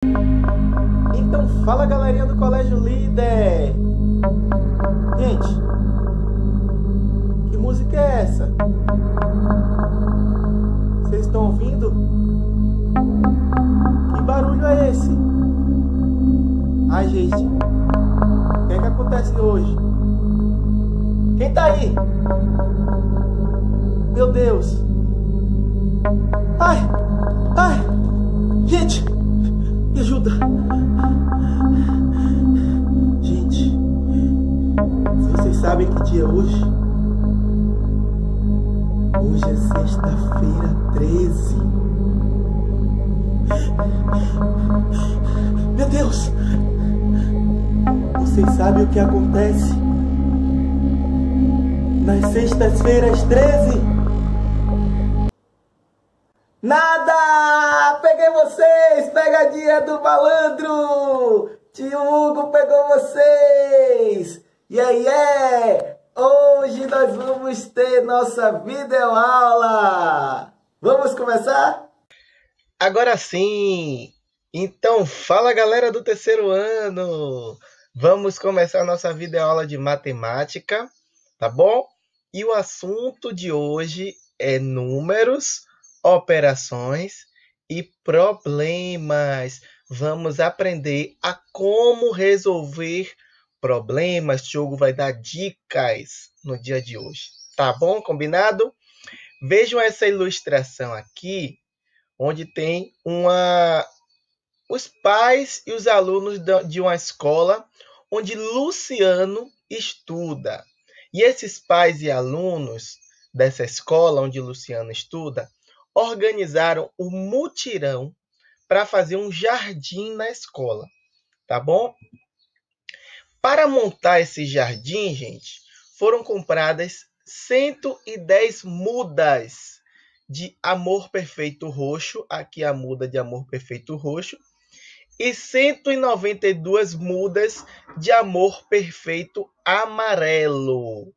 Então fala, galerinha do Colégio Líder. Gente, que música é essa? Vocês estão ouvindo? Que barulho é esse? Ai, gente, o que é que acontece hoje? Quem tá aí? Meu Deus. Ai, ai, gente, me ajuda. Gente, vocês sabem que dia é hoje? Hoje é sexta-feira 13. Meu Deus! Vocês sabem o que acontece nas sextas-feiras 13? Nada! Peguei vocês! Pegadinha do malandro! Tio Hugo pegou vocês! Hoje nós vamos ter nossa videoaula! Vamos começar? Agora sim! Então fala, galera do terceiro ano! Vamos começar nossa videoaula de matemática, tá bom? E o assunto de hoje é números, operações e problemas. Vamos aprender a como resolver problemas. O Diogo vai dar dicas no dia de hoje, tá bom? Combinado? Vejam essa ilustração aqui, onde tem os pais e os alunos de uma escola onde Luciano estuda. E esses pais e alunos dessa escola onde Luciano estuda organizaram um mutirão para fazer um jardim na escola, tá bom? Para montar esse jardim, gente, foram compradas 110 mudas de amor perfeito roxo, aqui a muda de amor perfeito roxo, e 192 mudas de amor perfeito amarelo.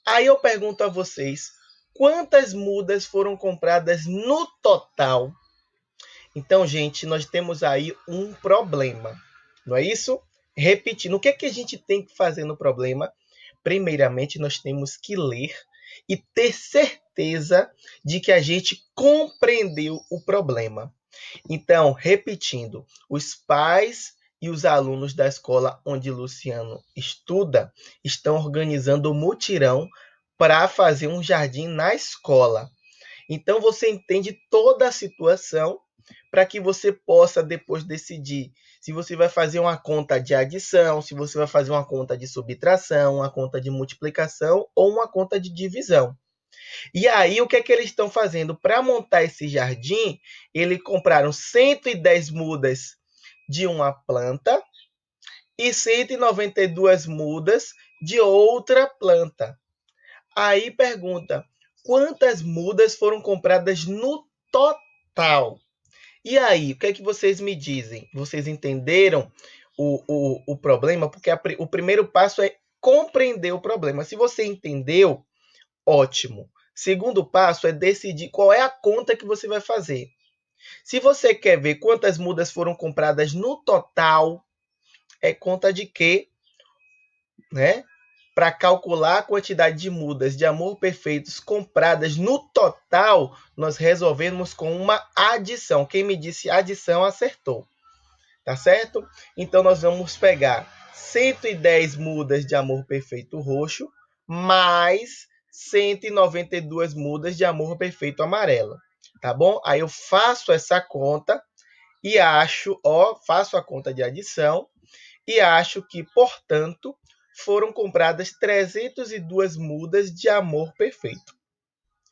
Aí eu pergunto a vocês, quantas mudas foram compradas no total? Então, gente, nós temos aí um problema, não é isso? Repetindo, o que é que a gente tem que fazer no problema? Primeiramente, nós temos que ler e ter certeza de que a gente compreendeu o problema. Então, repetindo, os pais e os alunos da escola onde Luciano estuda estão organizando um mutirão para fazer um jardim na escola. Então, você entende toda a situação para que você possa depois decidir se você vai fazer uma conta de adição, se você vai fazer uma conta de subtração, uma conta de multiplicação ou uma conta de divisão. E aí, o que é que eles estão fazendo? Para montar esse jardim, eles compraram 110 mudas de uma planta e 192 mudas de outra planta. Aí pergunta, quantas mudas foram compradas no total? E aí, o que é que vocês me dizem? Vocês entenderam o problema? Porque o primeiro passo é compreender o problema. Se você entendeu, ótimo. Segundo passo é decidir qual é a conta que você vai fazer. Se você quer ver quantas mudas foram compradas no total, é conta de quê? Né? Para calcular a quantidade de mudas de amor perfeitos compradas no total, nós resolvemos com uma adição. Quem me disse adição acertou. Tá certo? Então, nós vamos pegar 110 mudas de amor perfeito roxo mais 192 mudas de amor perfeito amarelo. Tá bom? Aí eu faço essa conta e faço a conta de adição e acho que, portanto, foram compradas 302 mudas de amor perfeito.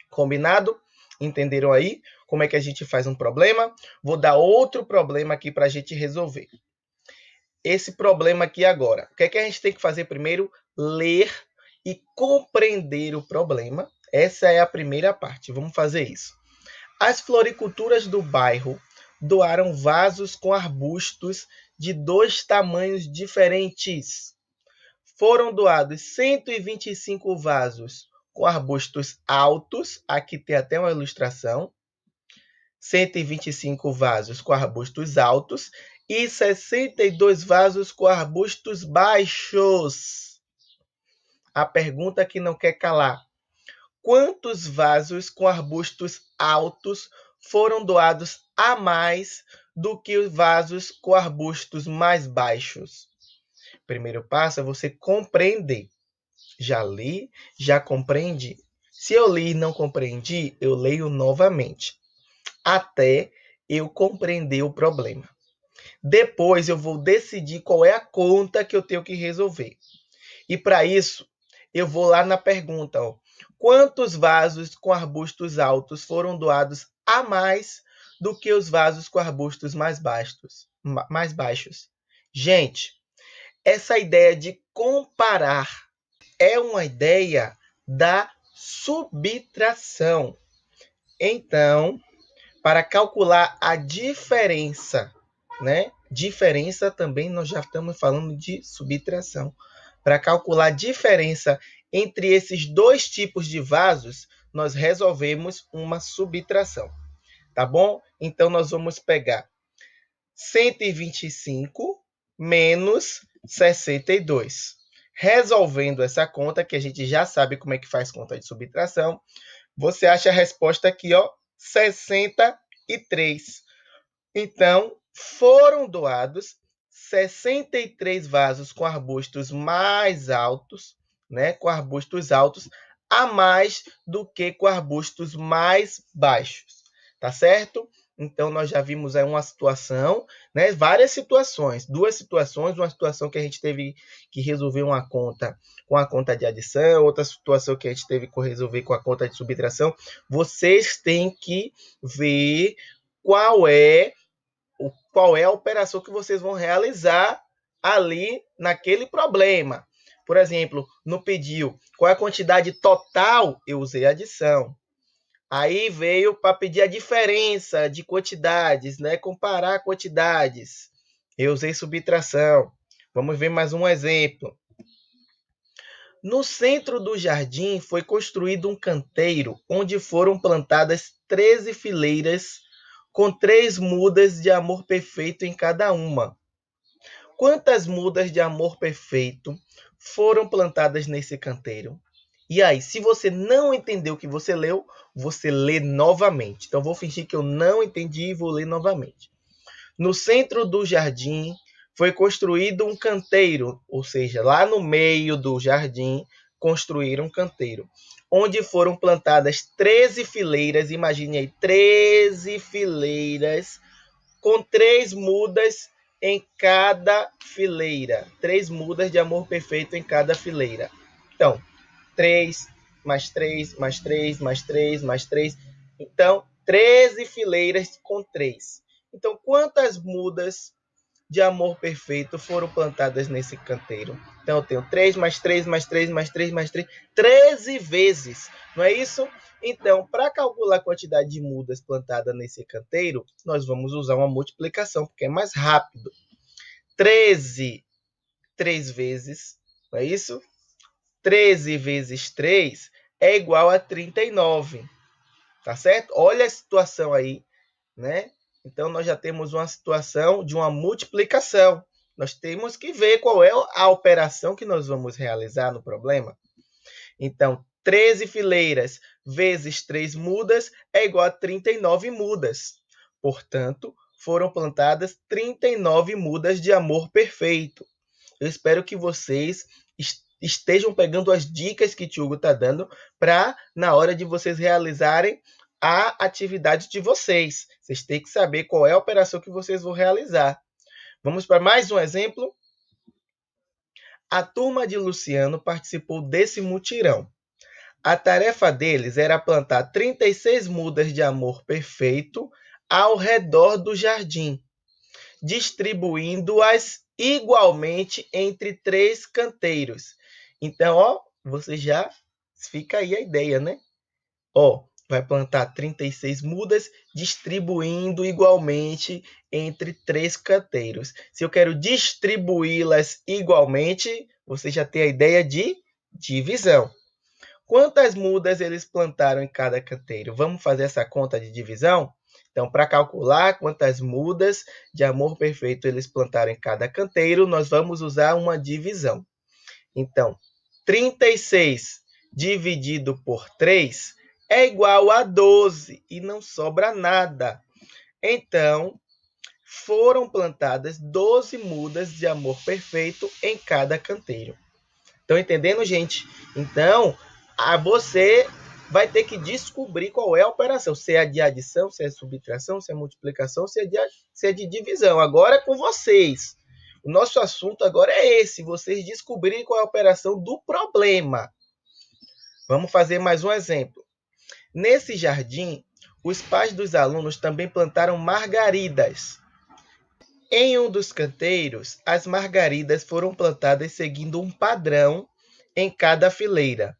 Combinado? Entenderam aí como é que a gente faz um problema? Vou dar outro problema aqui para a gente resolver. Esse problema aqui agora. O que é que a gente tem que fazer primeiro? Ler e compreender o problema. Essa é a primeira parte. Vamos fazer isso. As floriculturas do bairro doaram vasos com arbustos de 2 tamanhos diferentes. Foram doados 125 vasos com arbustos altos, aqui tem até uma ilustração, 125 vasos com arbustos altos e 62 vasos com arbustos baixos. A pergunta que não quer calar: quantos vasos com arbustos altos foram doados a mais do que os vasos com arbustos mais baixos? Primeiro passo é você compreender. Já li, já compreendi. Se eu li e não compreendi, eu leio novamente, até eu compreender o problema. Depois eu vou decidir qual é a conta que eu tenho que resolver. E para isso, eu vou lá na pergunta, ó. Quantos vasos com arbustos altos foram doados a mais do que os vasos com arbustos mais baixos? Gente, essa ideia de comparar é uma ideia da subtração. Então, para calcular a diferença, né? Diferença também nós já estamos falando de subtração. Para calcular a diferença entre esses dois tipos de vasos, nós resolvemos uma subtração, tá bom? Então, nós vamos pegar 125 menos 62. Resolvendo essa conta, que a gente já sabe como é que faz conta de subtração, você acha a resposta aqui, ó, 63. Então, foram doados 63 vasos com arbustos mais altos, né, com arbustos altos, a mais do que com arbustos mais baixos, tá certo? Então, nós já vimos aí uma situação, né, várias situações, duas situações, uma situação que a gente teve que resolver uma conta com a conta de adição, outra situação que a gente teve que resolver com a conta de subtração. Vocês têm que ver qual é a operação que vocês vão realizar ali naquele problema. Por exemplo, no pediu qual é a quantidade total, eu usei adição. Aí veio para pedir a diferença de quantidades, né? Comparar quantidades. Eu usei subtração. Vamos ver mais um exemplo. No centro do jardim foi construído um canteiro onde foram plantadas 13 fileiras com 3 mudas de amor perfeito em cada uma. Quantas mudas de amor perfeito foram plantadas nesse canteiro? E aí, se você não entendeu o que você leu, você lê novamente. Então, vou fingir que eu não entendi e vou ler novamente. No centro do jardim foi construído um canteiro, ou seja, lá no meio do jardim, construíram um canteiro, onde foram plantadas 13 fileiras, imagine aí, 13 fileiras, com 3 mudas em cada fileira. 3 mudas de amor perfeito em cada fileira. Então, 3, mais 3, mais 3, mais 3, mais 3. Então, 13 fileiras com 3. Então, quantas mudas de amor perfeito foram plantadas nesse canteiro? Então, eu tenho 3 mais 3, mais 3, mais 3, mais 3. 13 vezes, não é isso? Então, para calcular a quantidade de mudas plantadas nesse canteiro, nós vamos usar uma multiplicação, porque é mais rápido. 13, 3 vezes, não é isso? 13 vezes 3 é igual a 39, tá certo? Olha a situação aí, né? Então, nós já temos uma situação de uma multiplicação. Nós temos que ver qual é a operação que nós vamos realizar no problema. Então, 13 fileiras vezes 3 mudas é igual a 39 mudas. Portanto, foram plantadas 39 mudas de amor perfeito. Eu espero que vocês estejam pegando as dicas que o Tiago está dando para, na hora de vocês realizarem a atividade de vocês. Vocês têm que saber qual é a operação que vocês vão realizar. Vamos para mais um exemplo? A turma de Luciano participou desse mutirão. A tarefa deles era plantar 36 mudas de amor perfeito ao redor do jardim, distribuindo-as igualmente entre 3 canteiros. Então, ó, você já fica aí a ideia, né? Ó, vai plantar 36 mudas, distribuindo igualmente entre 3 canteiros. Se eu quero distribuí-las igualmente, você já tem a ideia de divisão. Quantas mudas eles plantaram em cada canteiro? Vamos fazer essa conta de divisão? Então, para calcular quantas mudas de amor perfeito eles plantaram em cada canteiro, nós vamos usar uma divisão. Então, 36 dividido por 3 é igual a 12 e não sobra nada. Então, foram plantadas 12 mudas de amor perfeito em cada canteiro. Estão entendendo, gente? Então, você vai ter que descobrir qual é a operação. Se é de adição, se é subtração, se é multiplicação, se é de divisão. Agora é com vocês. O nosso assunto agora é esse. Vocês descobrirem qual é a operação do problema. Vamos fazer mais um exemplo. Nesse jardim, os pais dos alunos também plantaram margaridas. Em um dos canteiros, as margaridas foram plantadas seguindo um padrão em cada fileira.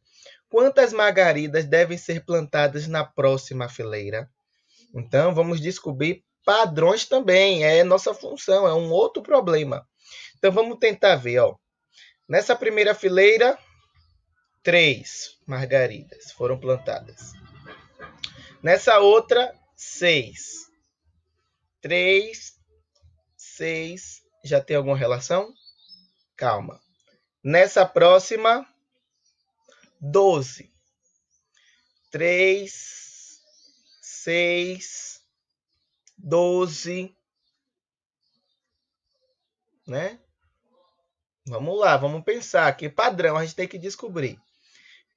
Quantas margaridas devem ser plantadas na próxima fileira? Então, vamos descobrir padrões também. É nossa função, é um outro problema. Então, vamos tentar ver. Nessa primeira fileira, 3 margaridas foram plantadas. Nessa outra, 6. 3, 6. Já tem alguma relação? Calma. Nessa próxima, 12. 3, 6, 12. Né? Vamos lá, vamos pensar. Que padrão a gente tem que descobrir.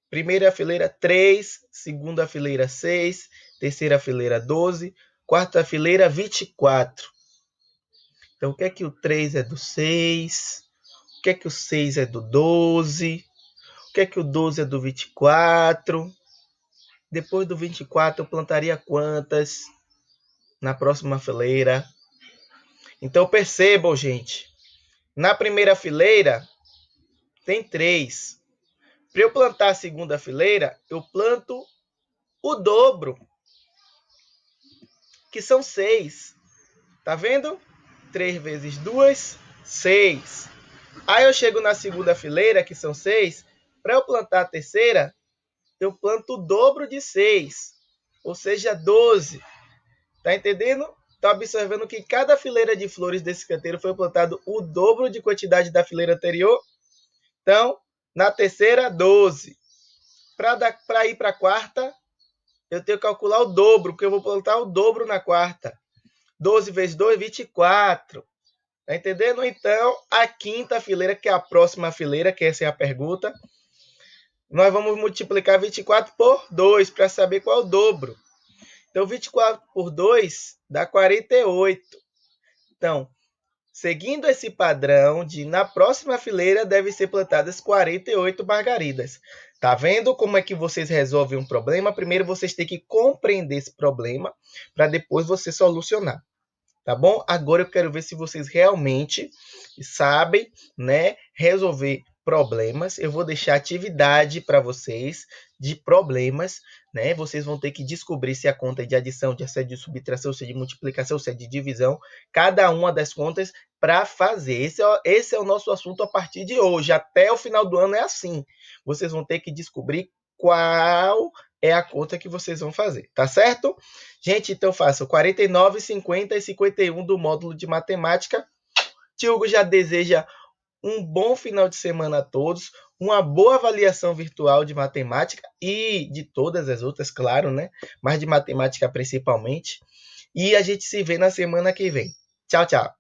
Primeira fileira, 3. Segunda fileira, 6. Terceira fileira, 12. Quarta fileira, 24. Então, o que é que o 3 é do 6? O que é que o 6 é do 12? O que é que o 12 é do 24? Depois do 24, eu plantaria quantas na próxima fileira? Então, percebam, gente. Na primeira fileira, tem 3. Para eu plantar a segunda fileira, eu planto o dobro, que são 6. Tá vendo? 3 vezes 2, 6. Aí eu chego na segunda fileira, que são 6. Para eu plantar a terceira, eu planto o dobro de 6, ou seja, 12. Tá entendendo? Tá observando que cada fileira de flores desse canteiro foi plantado o dobro de quantidade da fileira anterior? Então, na terceira, 12. Para ir para a quarta, eu tenho que calcular o dobro, porque eu vou plantar o dobro na quarta. 12 vezes 2, 24. Tá entendendo? Então, a quinta fileira, que é a próxima fileira, que essa é a pergunta, nós vamos multiplicar 24 por 2 para saber qual é o dobro. Então, 24 por 2 dá 48. Então, seguindo esse padrão de na próxima fileira devem ser plantadas 48 margaridas. Tá vendo como é que vocês resolvem um problema? Primeiro vocês têm que compreender esse problema para depois você solucionar. Tá bom? Agora eu quero ver se vocês realmente sabem, né, resolver problemas. Eu vou deixar atividade para vocês de problemas, né? Vocês vão ter que descobrir se a conta é de adição, se é de subtração, se é de multiplicação, se é de divisão, cada uma das contas para fazer. Esse é o nosso assunto a partir de hoje. Até o final do ano é assim. Vocês vão ter que descobrir qual é a conta que vocês vão fazer, tá certo? Gente, então façam 49, 50 e 51 do módulo de matemática. Tio Hugo já deseja um bom final de semana a todos, uma boa avaliação virtual de matemática e de todas as outras, claro, né? Mas de matemática principalmente. E a gente se vê na semana que vem. Tchau, tchau.